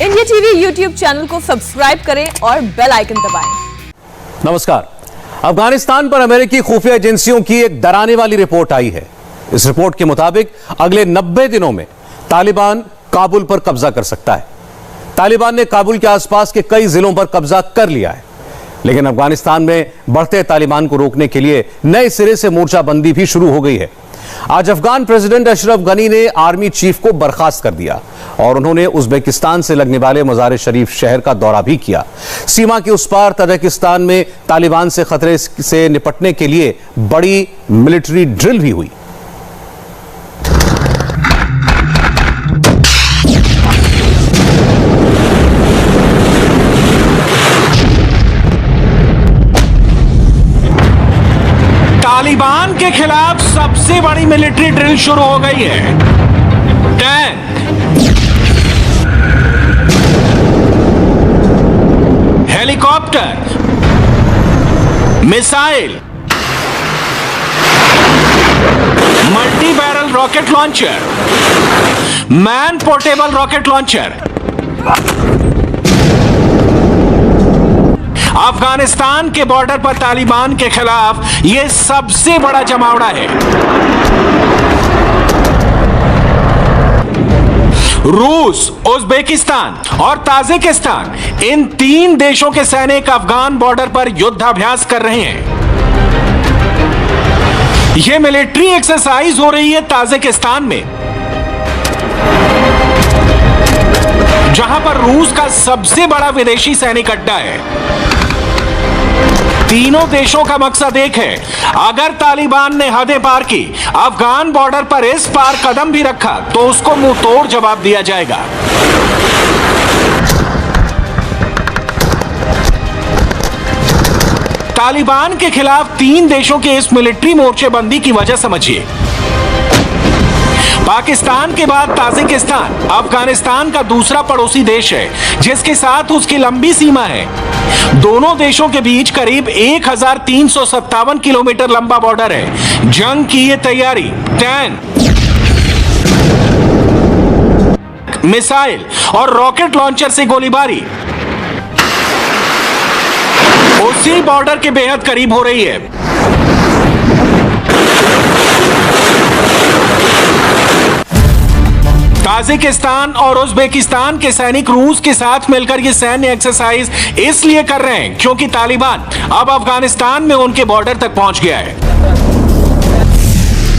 India TV YouTube channel को subscribe करें और बेल आइकन दबाएं। नमस्कार। अफगानिस्तान पर अमेरिकी खुफिया एजेंसियों की एक डराने वाली रिपोर्ट आई है। इस रिपोर्ट के मुताबिक अगले 90 दिनों में तालिबान काबुल पर कब्जा कर सकता है। तालिबान ने काबुल के आसपास के कई जिलों पर कब्जा कर लिया है, लेकिन अफगानिस्तान में बढ़ते तालिबान को रोकने के लिए नए सिरे से मोर्चाबंदी भी शुरू हो गई है। आज अफगान प्रेसिडेंट अशरफ गनी ने आर्मी चीफ को बर्खास्त कर दिया और उन्होंने उज्बेकिस्तान से लगने वाले मजार शरीफ शहर का दौरा भी किया। सीमा के उस पार तजाकिस्तान में तालिबान से खतरे से निपटने के लिए बड़ी मिलिट्री ड्रिल भी हुई। तालिबान के खिलाफ सबसे बड़ी मिलिट्री ड्रिल शुरू हो गई है। Tank, helicopter, missile, multi barrel rocket launcher, man portable rocket launcher. Afghanistan के बॉर्डर पर तालिबान के खिलाफ यह सबसे बड़ा जमावड़ा है। रूस, उज्बेकिस्तान और ताजिकिस्तान, इन 3 देशों के सैनिक अफगान बॉर्डर पर युद्धाभ्यास कर रहे हैं। यह मिलिट्री एक्सरसाइज हो रही है ताजिकिस्तान में, जहां पर रूस का सबसे बड़ा विदेशी सैनिक अड्डा है। तीनों देशों का मकसद एक है, अगर तालिबान ने हदें पार की, अफगान बॉर्डर पर इस पार कदम भी रखा तो उसको मुंह तोड़ जवाब दिया जाएगा। तालिबान के खिलाफ 3 देशों के इस मिलिट्री मोर्चेबंदी की वजह समझिए। पाकिस्तान के बाद ताजिकिस्तान अफगानिस्तान का दूसरा पड़ोसी देश है, जिसके साथ उसकी लंबी सीमा है। दोनों देशों के बीच करीब 1357 किलोमीटर लंबा बॉर्डर है। जंग की ये तैयारी टैंक, मिसाइल और रॉकेट लॉन्चर से गोलीबारी उसी बॉर्डर के बेहद करीब हो रही है। ताजिकिस्तान और उज्बेकिस्तान के सैनिक रूस के साथ मिलकर ये सैन्य एक्सरसाइज इसलिए कर रहे हैं क्योंकि तालिबान अब अफगानिस्तान में उनके बॉर्डर तक पहुंच गया है।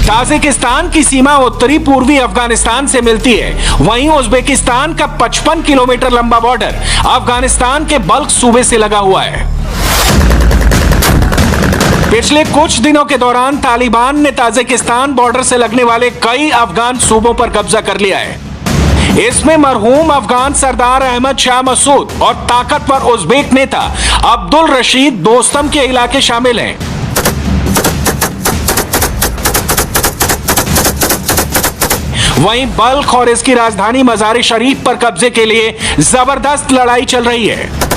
ताजिकिस्तान की सीमा उत्तरी पूर्वी अफगानिस्तान से मिलती है, वहीं उज्बेकिस्तान का 55 किलोमीटर लंबा बॉर्डर अफगानिस्तान के बल्ख सूबे से लगा हुआ है। पिछले कुछ दिनों के दौरान तालिबान ने ताजिकिस्तान बॉर्डर से लगने वाले कई अफगान सूबों पर कब्जा कर लिया है। इसमें मरहूम अफगान सरदार अहमद शाह मसूद और ताकतवर उज्बेक नेता अब्दुल रशीद दोस्तम के इलाके शामिल हैं। वहीं बल्ख और इसकी राजधानी मजार शरीफ पर कब्जे के लिए जबरदस्त लड़ाई चल रही है।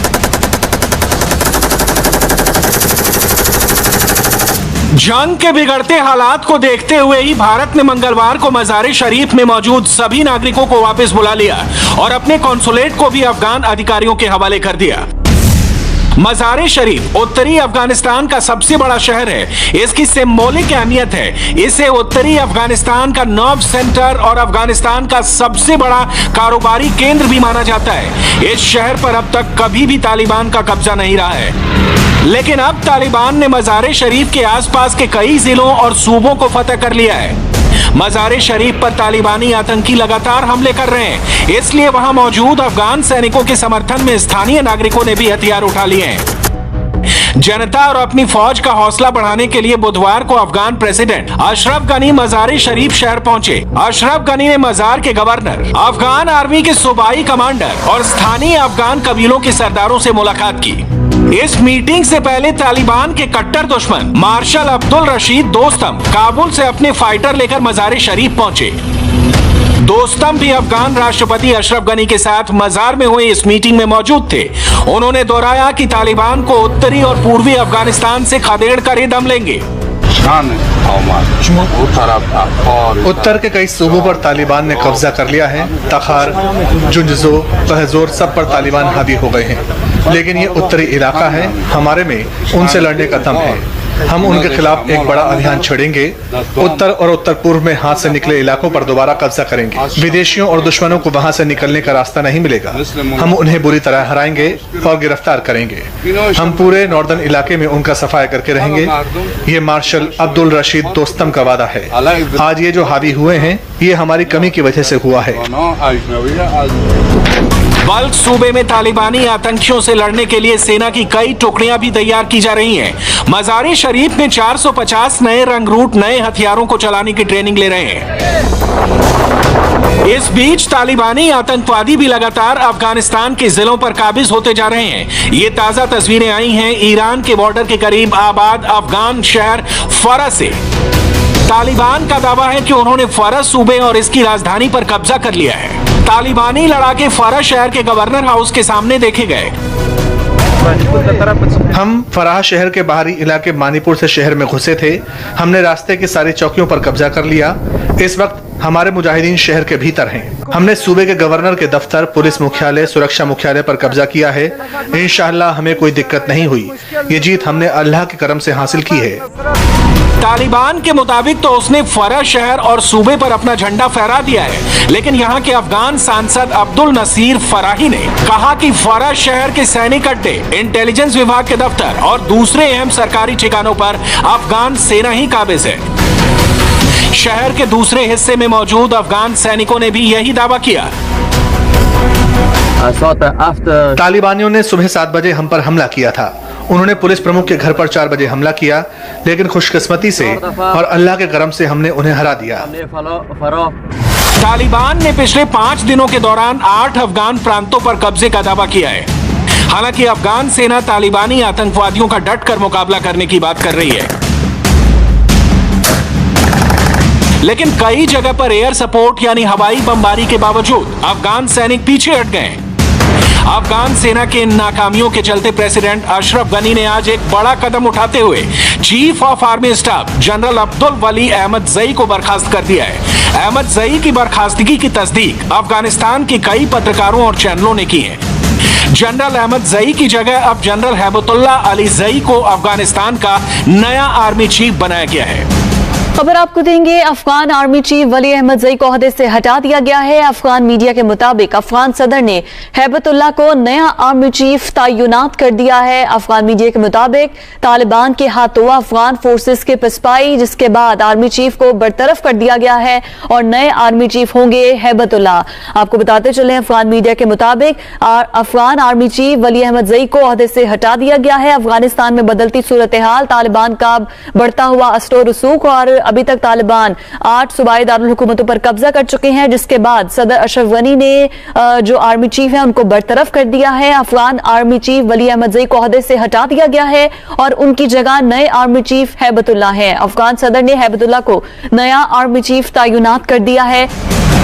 जंग के बिगड़ते हालात को देखते हुए ही भारत ने मंगलवार को मजार शरीफ में मौजूद सभी नागरिकों को वापस बुला लिया और अपने कॉन्सुलेट को भी अफगान अधिकारियों के हवाले कर दिया। मजार शरीफ उत्तरी अफगानिस्तान का सबसे बड़ा शहर है। इसकी सिंबॉलिक अहमियत है। इसे उत्तरी अफगानिस्तान का नर्व सेंटर और अफगानिस्तान का सबसे बड़ा कारोबारी केंद्र भी माना जाता है। इस शहर पर अब तक कभी भी तालिबान का कब्जा नहीं रहा है, लेकिन अब तालिबान ने मजार शरीफ के आसपास के कई जिलों और सूबों को फतह कर लिया है। मजार शरीफ पर तालिबानी आतंकी लगातार हमले कर रहे हैं, इसलिए वहां मौजूद अफगान सैनिकों के समर्थन में स्थानीय नागरिकों ने भी हथियार उठा लिए हैं। जनता और अपनी फौज का हौसला बढ़ाने के लिए बुधवार को अफगान प्रेसिडेंट अशरफ गनी मजार शरीफ शहर पहुंचे। अशरफ गनी ने मजार के गवर्नर, अफगान आर्मी के सूबाई कमांडर और स्थानीय अफगान कबीलों के सरदारों से मुलाकात की। इस मीटिंग से पहले तालिबान के कट्टर दुश्मन मार्शल अब्दुल रशीद दोस्तम काबुल से अपने फाइटर लेकर मजार शरीफ पहुंचे। दोस्तम भी अफगान राष्ट्रपति अशरफ गनी के साथ मजार में हुई इस मीटिंग में मौजूद थे। उन्होंने दोहराया कि तालिबान को उत्तरी और पूर्वी अफगानिस्तान से खदेड़ कर ही दम लेंगे। उत्तर के कई सूबों पर तालिबान ने कब्जा कर लिया है। तखार, जुंजो, तहजोर सब पर तालिबान हावी हो गए हैं, लेकिन ये उत्तरी इलाका है, हमारे में उनसे लड़ने का दम है। हम उनके खिलाफ एक बड़ा अभियान छेड़ेंगे। उत्तर और उत्तर पूर्व में हाथ से निकले इलाकों पर दोबारा कब्जा करेंगे। विदेशियों और दुश्मनों को वहां से निकलने का रास्ता नहीं मिलेगा। हम उन्हें बुरी तरह हराएंगे और गिरफ्तार करेंगे। हम पूरे नॉर्दर्न इलाके में उनका सफाया करके रहेंगे। ये मार्शल अब्दुल रशीद दोस्तम का वादा है। आज ये जो हावी हुए हैं, ये हमारी कमी की वजह से हुआ है। बल्क सूबे में तालिबानी आतंकियों से लड़ने के लिए सेना की कई टुकड़ियां भी तैयार की जा रही हैं। मज़ार-ए शरीफ में 450 नए रंगरूट नए हथियारों को चलाने की ट्रेनिंग ले रहे हैं। इस बीच तालिबानी आतंकवादी भी लगातार अफगानिस्तान के जिलों पर काबिज होते जा रहे हैं। ये ताजा तस्वीरें आई हैं ईरान के बॉर्डर के करीब आबाद अफगान शहर फरा से। तालिबान का दावा है कि उन्होंने फरा सूबे और इसकी राजधानी पर कब्जा कर लिया है। तालिबानी लड़ाके फरा शहर के गवर्नर हाउस के सामने देखे गए। हम फराह शहर के बाहरी इलाके मानीपुर से शहर में घुसे थे। हमने रास्ते की सारी चौकियों पर कब्जा कर लिया। इस वक्त हमारे मुजाहिदीन शहर के भीतर हैं। हमने सूबे के गवर्नर के दफ्तर, पुलिस मुख्यालय, सुरक्षा मुख्यालय पर कब्जा किया है। इंशाअल्लाह हमें कोई दिक्कत नहीं हुई। ये जीत हमने अल्लाह के करम से हासिल की है। तालिबान के मुताबिक तो उसने फरा शहर और सूबे पर अपना झंडा फहरा दिया है, लेकिन यहाँ के अफगान सांसद अब्दुल नसीर फराही ने कहा कि फरा शहर के सैनिक अड्डे, इंटेलिजेंस विभाग के दफ्तर और दूसरे अहम सरकारी ठिकानों पर अफगान सेना ही काबिज है। शहर के दूसरे हिस्से में मौजूद अफगान सैनिकों ने भी यही दावा किया। तालिबानियों ने सुबह 7 बजे हम पर हमला किया था। उन्होंने पुलिस प्रमुख के घर पर 4 बजे हमला किया, लेकिन खुशकिस्मती से और अल्लाह के करम से हमने उन्हें हरा दिया। तालिबान ने पिछले 5 दिनों के दौरान 8 अफगान प्रांतों पर कब्जे का दावा किया है। हालांकि अफगान सेना तालिबानी आतंकवादियों का डटकर मुकाबला करने की बात कर रही है, लेकिन कई जगह पर एयर सपोर्ट यानी हवाई बमबारी के बावजूद अफगान सैनिक पीछे हट गए। अफगान सेना के इन नाकामियों के चलते प्रेसिडेंट अशरफ गनी ने आज एक बड़ा कदम उठाते हुए chief of army staff general Abdul Wali Ahmadzai को बर्खास्त कर दिया है। अहमद जई की बर्खास्तगी की तस्दीक अफगानिस्तान के कई पत्रकारों और चैनलों ने की है। जनरल अहमद जई की जगह अब जनरल हैबतुल्लाह अली जई को अफगानिस्तान का नया आर्मी चीफ बनाया गया है। खबर आपको देंगे। अफगान आर्मी चीफ वली अहमद जई को ओहदे से हटा दिया गया है। अफगान मीडिया के मुताबिक अफगान सदर ने हैबतुल्लाह को नया आर्मी चीफ तैनात कर दिया है। अफगान मीडिया के मुताबिक तालिबान के हाथों अफगान फोर्सेस के पसपाई, जिसके बाद आर्मी चीफ को बरतरफ कर दिया गया है और नए आर्मी चीफ होंगे हैबतुल्लाह। आपको बताते चले, अफगान मीडिया के मुताबिक अफगान आर्मी चीफ वली अहमद जई को ओहदे से हटा दिया गया है। अफगानिस्तान में बदलती सूरत हाल, तालिबान का बढ़ता हुआ असर रसूख और अभी तक तालिबान 8 सूबाई दारुल हुकूमतों पर कब्जा कर चुके हैं, जिसके बाद सदर अशरफ गनी ने जो आर्मी चीफ है उनको बरतरफ कर दिया है। अफगान आर्मी चीफ वली अहमद जई को ओहदे से हटा दिया गया है और उनकी जगह नए आर्मी चीफ हैबतुल्लाह है। अफगान सदर ने हैबतुल्लाह को नया आर्मी चीफ तैनात कर दिया है।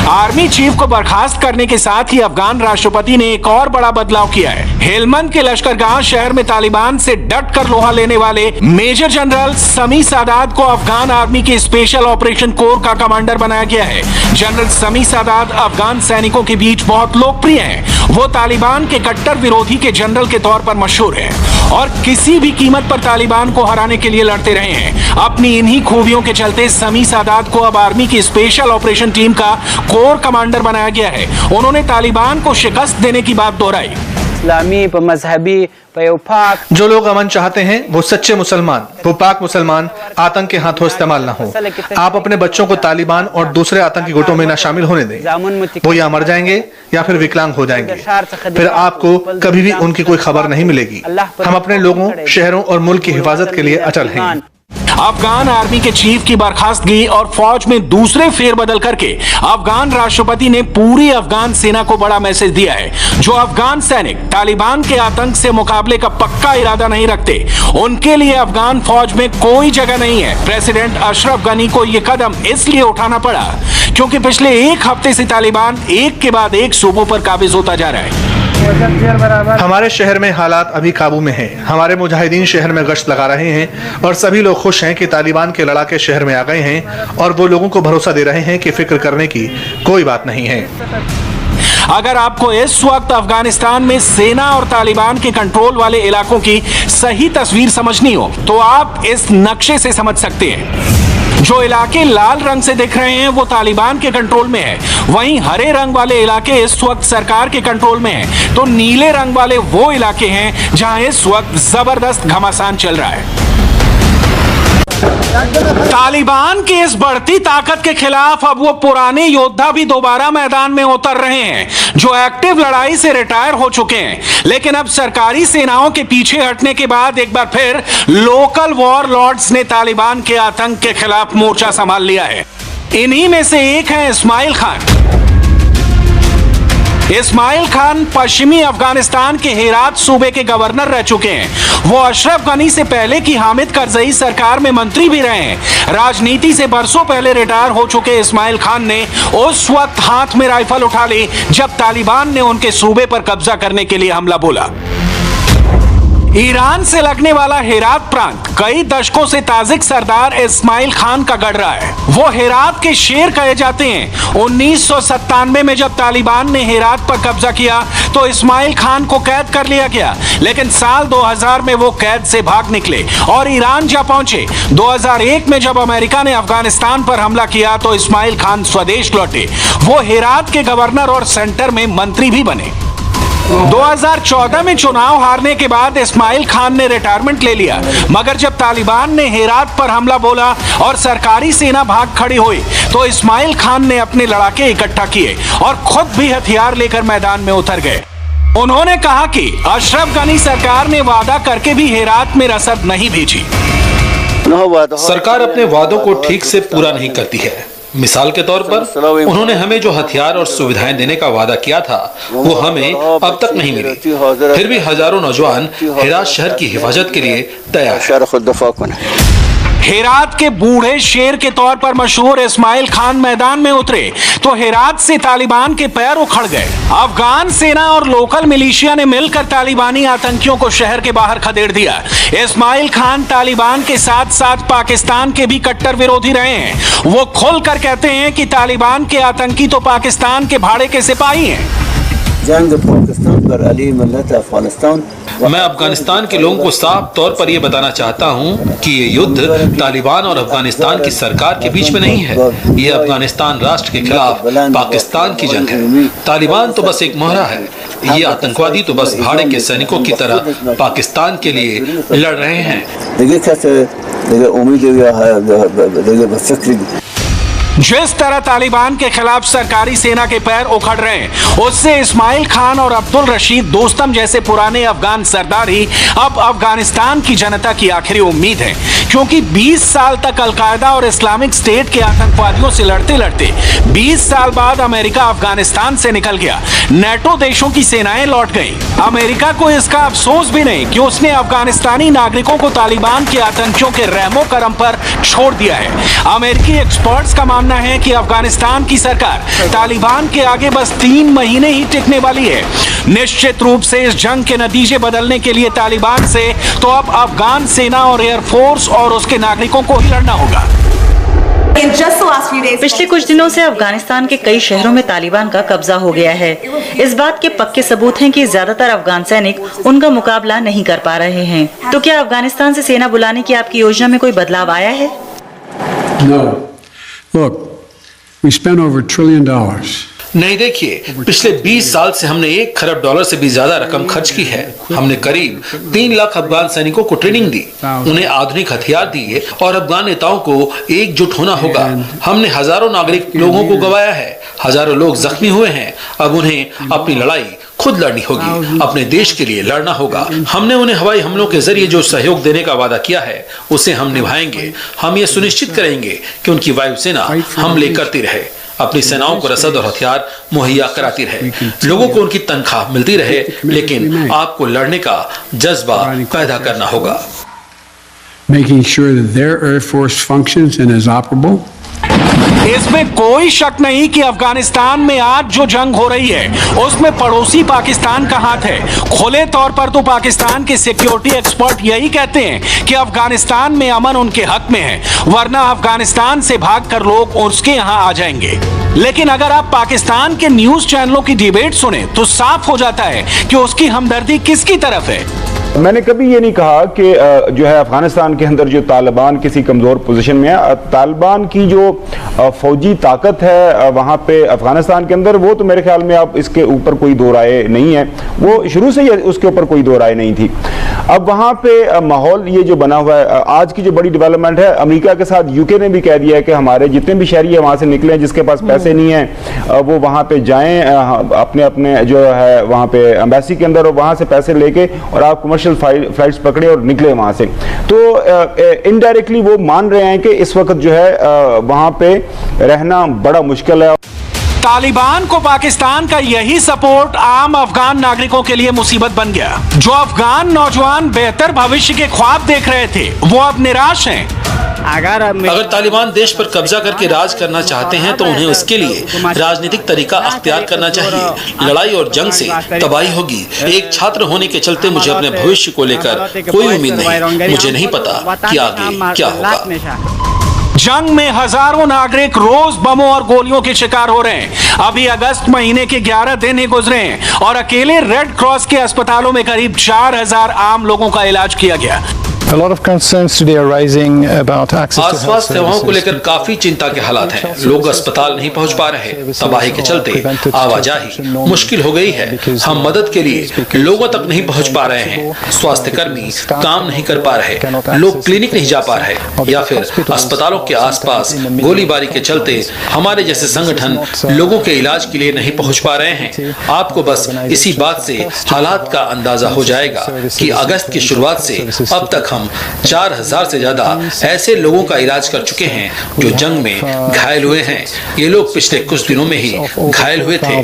आर्मी चीफ को बर्खास्त करने के साथ ही अफगान राष्ट्रपति ने एक और बड़ा बदलाव किया है। हेलमंद के लश्करगाह शहर में तालिबान से डट कर लोहा लेने वाले मेजर जनरल समी सादात को अफगान आर्मी के स्पेशल ऑपरेशन कोर का कमांडर बनाया गया है। जनरल समी सादात अफगान सैनिकों के बीच बहुत लोकप्रिय हैं। वो तालिबान के कट्टर विरोधी के जनरल के तौर पर मशहूर है और किसी भी कीमत पर तालिबान को हराने के लिए लड़ते रहे हैं। अपनी इन्हीं खूबियों के चलते समी सादात को अब आर्मी की स्पेशल ऑपरेशन टीम का कोर कमांडर बनाया गया है। उन्होंने तालिबान को शिकस्त देने की बात दोहराई। मजहबी जो लोग अमन चाहते हैं वो सच्चे मुसलमान, वो पाक मुसलमान आतंक के हाथों इस्तेमाल ना हो। आप अपने बच्चों को तालिबान और दूसरे आतंकी गुटों में ना शामिल होने दें। वो या मर जाएंगे या फिर विकलांग हो जाएंगे, फिर आपको कभी भी उनकी कोई खबर नहीं मिलेगी। हम अपने लोगों, शहरों और मुल्क की हिफाजत के लिए अटल हैं। अफगान आर्मी के चीफ की बर्खास्तगी और फौज में दूसरे फेरबदल करके अफगान राष्ट्रपति ने पूरी अफगान सेना को बड़ा मैसेज दिया है। जो अफगान सैनिक तालिबान के आतंक से मुकाबले का पक्का इरादा नहीं रखते, उनके लिए अफगान फौज में कोई जगह नहीं है। प्रेसिडेंट अशरफ गनी को यह कदम इसलिए उठाना पड़ा क्योंकि पिछले 1 हफ्ते से तालिबान एक के बाद एक सूबों पर काबिज होता जा रहा है। हमारे शहर में हालात अभी काबू में हैं। हमारे मुजाहिदीन शहर में गश्त लगा रहे हैं और सभी लोग खुश हैं कि तालिबान के लड़ाके शहर में आ गए हैं और वो लोगों को भरोसा दे रहे हैं कि फिक्र करने की कोई बात नहीं है। अगर आपको इस वक्त अफगानिस्तान में सेना और तालिबान के कंट्रोल वाले इलाकों की सही तस्वीर समझनी हो तो आप इस नक्शे से समझ सकते हैं। जो इलाके लाल रंग से दिख रहे हैं वो तालिबान के कंट्रोल में है, वहीं हरे रंग वाले इलाके इस वक्त सरकार के कंट्रोल में हैं, तो नीले रंग वाले वो इलाके हैं जहां इस वक्त जबरदस्त घमासान चल रहा है। तालिबान की इस बढ़ती ताकत के खिलाफ अब वो पुराने योद्धा भी दोबारा मैदान में उतर रहे हैं जो एक्टिव लड़ाई से रिटायर हो चुके हैं, लेकिन अब सरकारी सेनाओं के पीछे हटने के बाद एक बार फिर लोकल वॉर लॉर्ड्स ने तालिबान के आतंक के खिलाफ मोर्चा संभाल लिया है। इन्हीं में से एक है इस्माइल खान। इस्माइल खान पश्चिमी अफगानिस्तान के हेरात सूबे के गवर्नर रह चुके हैं। वो अशरफ गनी से पहले की हामिद करजई सरकार में मंत्री भी रहे हैं। राजनीति से बरसों पहले रिटायर हो चुके इस्माइल खान ने उस वक्त हाथ में राइफल उठा ली जब तालिबान ने उनके सूबे पर कब्जा करने के लिए हमला बोला। ईरान से लगने वाला हेरात प्रांत कई दशकों से ताजिक सरदार इस्माइल खान का गढ़ रहा है। वो हेरात के शेर कहे जाते हैं। 1997 में जब तालिबान ने हेरात पर कब्जा किया तो इस्माइल खान को कैद कर लिया गया, लेकिन साल 2000 में वो कैद से भाग निकले और ईरान जा पहुंचे। 2001 में जब अमेरिका ने अफगानिस्तान पर हमला किया तो इस्माइल खान स्वदेश लौटे। वो हेरात के गवर्नर और सेंटर में मंत्री भी बने। 2014 में चुनाव हारने के बाद इस्माइल खान ने रिटायरमेंट ले लिया, मगर जब तालिबान ने हेरात पर हमला बोला और सरकारी सेना भाग खड़ी हुई तो इस्माइल खान ने अपने लड़ाके इकट्ठा किए और खुद भी हथियार लेकर मैदान में उतर गए। उन्होंने कहा कि अशरफ गनी सरकार ने वादा करके भी हेरात में रसद नहीं भेजी। सरकार अपने वादों को ठीक से पूरा नहीं करती है। मिसाल के तौर पर उन्होंने हमें जो हथियार और सुविधाएं देने का वादा किया था वो हमें अब तक नहीं मिली। फिर भी हजारों नौजवान हेरात शहर की हिफाजत के लिए तैयार हैं। हेरात के बूढ़े शेर के तौर पर मशहूर इस्माइल खान मैदान में उतरे तो हेरात से तालिबान के पैर उखड़ गए। अफगान सेना और लोकल मिलिशिया ने मिलकर तालिबानी आतंकियों को शहर के बाहर खदेड़ दिया। इस्माइल खान तालिबान के साथ साथ पाकिस्तान के भी कट्टर विरोधी रहे हैं। वो खुलकर कहते हैं कि तालिबान के आतंकी तो पाकिस्तान के भाड़े के सिपाही हैं। मैं अफगानिस्तान के लोगों को साफ तौर पर यह बताना चाहता हूं कि ये युद्ध तालिबान और अफगानिस्तान की सरकार के बीच में नहीं है। ये अफगानिस्तान राष्ट्र के खिलाफ पाकिस्तान की जंग है। तालिबान तो बस एक मोहरा है। ये आतंकवादी तो बस भाड़े के सैनिकों की तरह पाकिस्तान के लिए लड़ रहे हैं। जिस तरह तालिबान के खिलाफ सरकारी सेना के पैर उखड़ रहे हैं उससे इस्माइल खान और अब्दुल रशीद दोस्तम जैसे पुराने अफगान सरदार ही अब अफगानिस्तान की जनता की आखिरी उम्मीद है, क्योंकि 20 साल तक अलकायदा और इस्लामिक स्टेट के आतंकवादियों से लड़ते लड़ते 20 साल बाद अमेरिका अफगानिस्तान से निकल गया। नेटो देशों की सेनाएं लौट गईं। अमेरिका को इसका अफसोस भी नहीं कि उसने अफगानिस्तानी नागरिकों को तालिबान के आतंकियों के रहमो करम पर छोड़ दिया है। अमेरिकी एक्सपर्ट्स का मानना है कि अफगानिस्तान की सरकार तालिबान के आगे बस 3 महीने ही टिकने वाली है। निश्चित रूप से इस जंग के नतीजे बदलने के लिए तालिबान से तो अब अफगान सेना और एयरफोर्स और उसके नागरिकों को ही लड़ना होगा। पिछले कुछ दिनों से अफगानिस्तान के कई शहरों में तालिबान का कब्जा हो गया है। इस बात के पक्के सबूत हैं कि ज्यादातर अफगान सैनिक उनका मुकाबला नहीं कर पा रहे हैं। तो क्या अफगानिस्तान से सेना बुलाने की आपकी योजना में कोई बदलाव आया है? No. Look, we spent over $1 trillion. नहीं, देखिए, पिछले 20 साल से हमने $1 खरब से भी ज्यादा रकम खर्च की है। हमने करीब 3 लाख अफगान सैनिकों को ट्रेनिंग दी, उन्हें आधुनिक हथियार दिए और अफगान नेताओं को एकजुट होना होगा। हमने हजारों नागरिक लोगों को गंवाया है, हजारों लोग जख्मी हुए हैं। अब उन्हें अपनी लड़ाई खुद लड़नी होगी, अपने देश के लिए लड़ना होगा। हमने उन्हें हवाई हमलों के जरिए जो सहयोग देने का वादा किया है उसे हम निभाएंगे। हम ये सुनिश्चित करेंगे कि उनकी वायुसेना हमले करती रहे, अपनी सेनाओं को रसद और हथियार मुहैया कराती रहे, लोगों को उनकी तनख्वाह मिलती रहे, लेकिन आपको लड़ने का जज्बा पैदा करना होगा। Making sure that their air force functions and is operable इसमें कोई शक नहीं कि अफगानिस्तान में आज जो जंग हो रही है उसमें पड़ोसी पाकिस्तान का हाथ है। खुले तौर पर तो पाकिस्तान के सिक्योरिटी एक्सपर्ट यही कहते हैं कि अफगानिस्तान में अमन उनके हक में है, वरना अफगानिस्तान से भागकर लोग उसके यहां आ जाएंगे। लेकिन अगर आप पाकिस्तान के न्यूज चैनलों की डिबेट सुने तो साफ हो जाता है कि उसकी हमदर्दी किसकी तरफ है। मैंने कभी ये नहीं कहा कि जो है अफगानिस्तान के अंदर जो तालिबान किसी कमज़ोर पोजीशन में है। तालिबान की जो फौजी ताकत है वहाँ पे अफगानिस्तान के अंदर, वो तो मेरे ख्याल में अब इसके ऊपर कोई दो राय नहीं है, वो शुरू से ही उसके ऊपर कोई दो राय नहीं थी। अब वहाँ पे माहौल ये जो बना हुआ है, आज की जो बड़ी डेवलपमेंट है, अमेरिका के साथ यूके ने भी कह दिया है कि हमारे जितने भी शहरी है वहाँ से निकले, जिसके पास पैसे नहीं है वो वहाँ पे जाएं, अपने अपने जो है वहाँ पे एम्बेसी के अंदर, और वहाँ से पैसे लेके और आप कमर्शियल फ्लाइट्स पकड़े और निकले वहां से। तो इनडायरेक्टली वो मान रहे हैं कि इस वक्त जो है वहां पे रहना बड़ा मुश्किल है। तालिबान को पाकिस्तान का यही सपोर्ट आम अफगान नागरिकों के लिए मुसीबत बन गया। जो अफगान नौजवान बेहतर भविष्य के ख्वाब देख रहे थे वो अब निराश हैं। अगर तालिबान देश पर कब्जा करके राज करना चाहते हैं तो उन्हें उसके लिए राजनीतिक तरीका अख्तियार करना चाहिए। लड़ाई और जंग से तबाही होगी। एक छात्र होने के चलते मुझे अपने भविष्य को लेकर कोई उम्मीद नहीं। मुझे नहीं पता कि आगे क्या होगा। जंग में हजारों नागरिक रोज बमों और गोलियों के शिकार हो रहे हैं। अभी अगस्त महीने के 11 दिन ही गुजरे हैं और अकेले रेड क्रॉस के अस्पतालों में करीब 4000 आम लोगों का इलाज किया गया। आसपास सेवाओं को लेकर काफी चिंता के हालात हैं। लोग अस्पताल नहीं पहुंच पा रहे, तबाही के चलते आवाजाही मुश्किल हो गई है। हम मदद के लिए लोगों तक नहीं पहुंच पा रहे हैं। स्वास्थ्य कर्मी काम नहीं कर पा रहे, लोग क्लिनिक नहीं जा पा रहे, या फिर अस्पतालों के आसपास गोलीबारी के चलते हमारे जैसे संगठन लोगों के इलाज के लिए नहीं पहुंच पा रहे हैं। आपको बस इसी बात से हालात का अंदाजा हो जाएगा कि अगस्त की शुरुआत से अब तक 4000 से ज्यादा ऐसे लोगों का इलाज कर चुके हैं जो जंग में घायल हुए हैं। ये लोग पिछले कुछ दिनों में ही घायल हुए थे।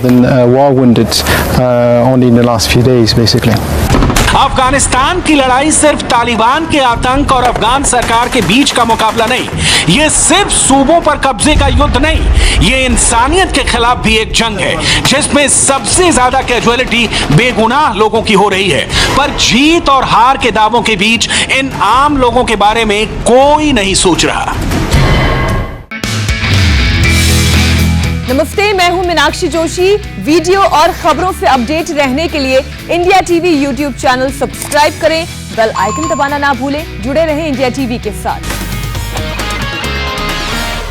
अफगानिस्तान की लड़ाई सिर्फ तालिबान के आतंक और अफगान सरकार के बीच का मुकाबला नहीं, ये सिर्फ सूबों पर कब्जे का युद्ध नहीं, ये इंसानियत के खिलाफ भी एक जंग है जिसमें सबसे ज्यादा कैजुअलिटी बेगुनाह लोगों की हो रही है। पर जीत और हार के दावों के बीच इन आम लोगों के बारे में कोई नहीं सोच रहा। नमस्ते, मैं हूं मीनाक्षी जोशी। वीडियो और खबरों से अपडेट रहने के लिए India TV YouTube channel subscribe करें, बेल आइकन दबाना ना भूलें। जुड़े रहें इंडिया टीवी के साथ।